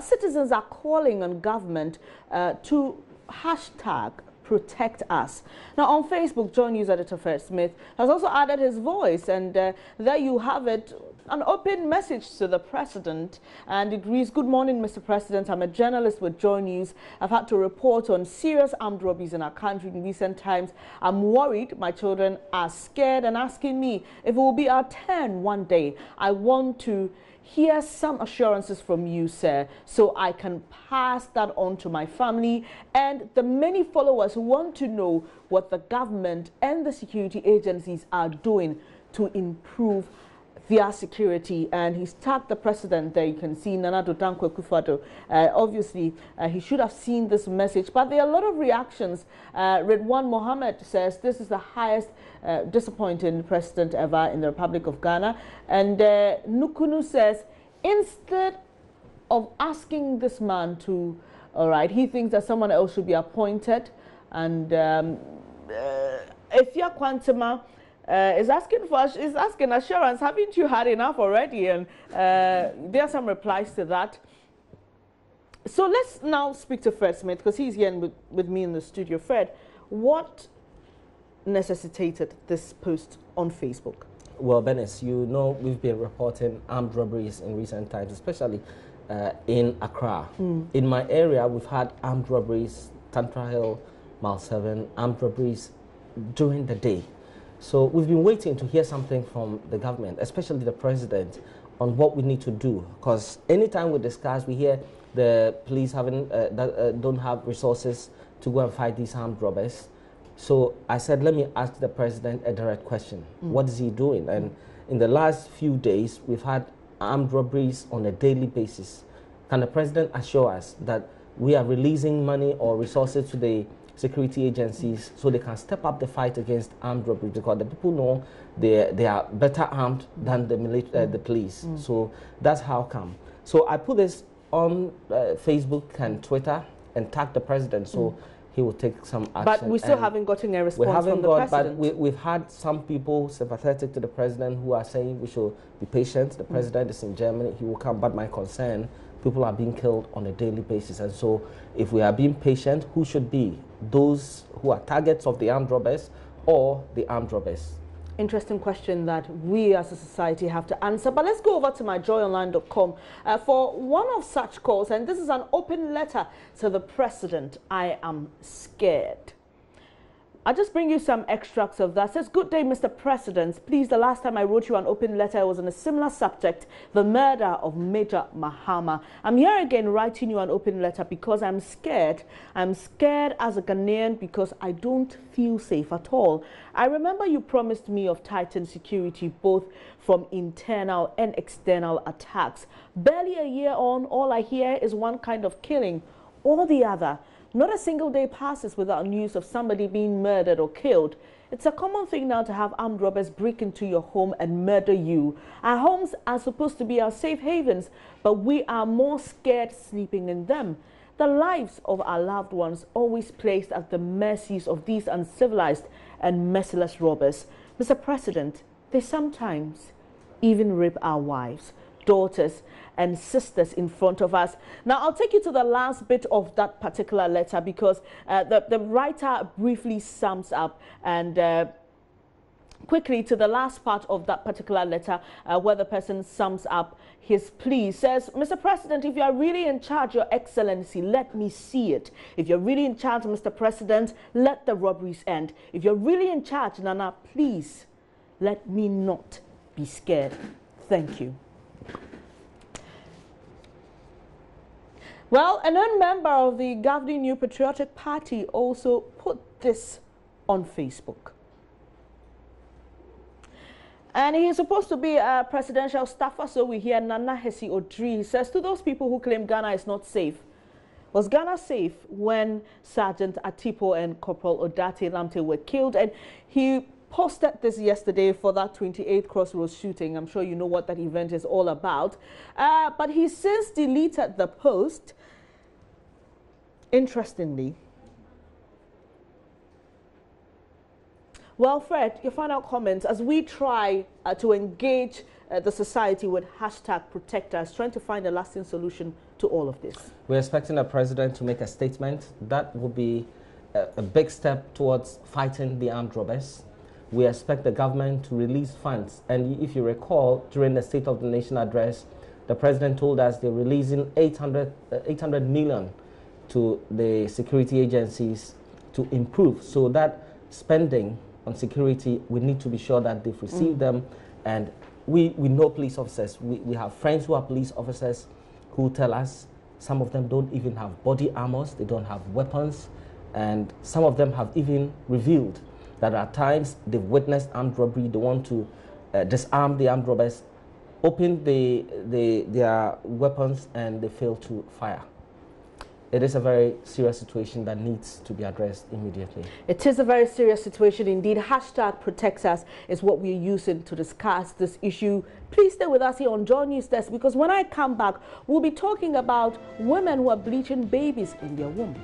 citizens are calling on government to hashtag protect us. Now on Facebook, JoyNews editor Fred Smith has also added his voice, and there you have it, an open message to the president, and it reads, "Good morning, Mr. President. I'm a journalist with JoyNews. I've had to report on serious armed robberies in our country in recent times. I'm worried. My children are scared and asking me if it will be our turn one day. I want to hear some assurances from you, sir, so I can pass that on to my family and the many followers who want to know what the government and the security agencies are doing to improve their security." And he's tagged the president there. You can see Nana Dankwa Akufo-Addo. Obviously, he should have seen this message, but there are a lot of reactions. Redwan Mohammed says this is the highest disappointing president ever in the Republic of Ghana. And Nukunu says, instead of asking this man to, all right, he thinks that someone else should be appointed. And Efia Kwantema is asking assurance. Haven't you had enough already? And there are some replies to that. So let's now speak to Fred Smith, because he's here with me in the studio. Fred, what necessitated this post on Facebook? Well, Benes, you know we've been reporting armed robberies in recent times, especially in Accra. In my area, we've had armed robberies, Tantra Hill, Mile 7, armed robberies during the day. So we've been waiting to hear something from the government, especially the president, on what we need to do. Because anytime we discuss, we hear the police don't have resources to go and fight these armed robbers. So I said, let me ask the president a direct question. What is he doing? And in the last few days, we've had armed robberies on a daily basis. Can the president assure us that we are releasing money or resources to the security agencies so they can step up the fight against armed robbery, because the people know they are better armed than the police. So that's how come. So I put this on Facebook and Twitter and tag the president so he will take some action. But we still haven't gotten a response from the president. But we've had some people sympathetic to the president who are saying we should be patient. The president is in Germany, he will come. But my concern, people are being killed on a daily basis. And so if we are being patient, who should be? Those who are targets of the armed robbers or the armed robbers? Interesting question that we as a society have to answer. But let's go over to myjoyonline.com for one of such calls. And this is an open letter to the president. I am scared. I'll just bring you some extracts of that. It says, "Good day, Mr. President. Please, the last time I wrote you an open letter was on a similar subject, the murder of Major Mahama. I'm here again writing you an open letter because I'm scared. I'm scared as a Ghanaian because I don't feel safe at all. I remember you promised me of tightened security, both from internal and external attacks. Barely a year on, all I hear is one kind of killing or the other. Not a single day passes without news of somebody being murdered or killed. It's a common thing now to have armed robbers break into your home and murder you. Our homes are supposed to be our safe havens, but we are more scared sleeping in them. The lives of our loved ones always placed at the mercies of these uncivilized and merciless robbers. Mr. President, they sometimes even rape our wives, daughters and sisters in front of us." Now, I'll take you to the last bit of that particular letter, because the writer briefly sums up and quickly to the last part of that particular letter where the person sums up his plea. Says, "Mr. President, if you are really in charge, Your Excellency, let me see it. If you're really in charge, Mr. President, let the robberies end. If you're really in charge, Nana, please let me not be scared. Thank you." Well, a non-member of the governing New Patriotic Party also put this on Facebook. And he is supposed to be a presidential staffer, so we hear Nana Hesi Odri. He says, "To those people who claim Ghana is not safe, was Ghana safe when Sergeant Atipo and Corporal Odate Lamte were killed?" And he posted this yesterday for that 28th Crossroads shooting. I'm sure you know what that event is all about. But he since deleted the post. Interestingly. Well, Fred, your final comments as we try to engage the society with #ProtectUs, trying to find a lasting solution to all of this? We're expecting the president to make a statement. That will be a big step towards fighting the armed robbers. We expect the government to release funds. And if you recall, during the State of the Nation address, the president told us they're releasing 800 million to the security agencies to improve. So that spending on security, we need to be sure that they've received them. And we know police officers. We have friends who are police officers who tell us some of them don't even have body armors, they don't have weapons, and some of them have even revealed that at times they've witnessed armed robbery. They want to disarm the armed robbers, open their weapons, and they fail to fire. It is a very serious situation that needs to be addressed immediately. It is a very serious situation indeed. #ProtectUs is what we're using to discuss this issue. Please stay with us here on JoyNews Desk, because when I come back, we'll be talking about women who are bleaching babies in their womb.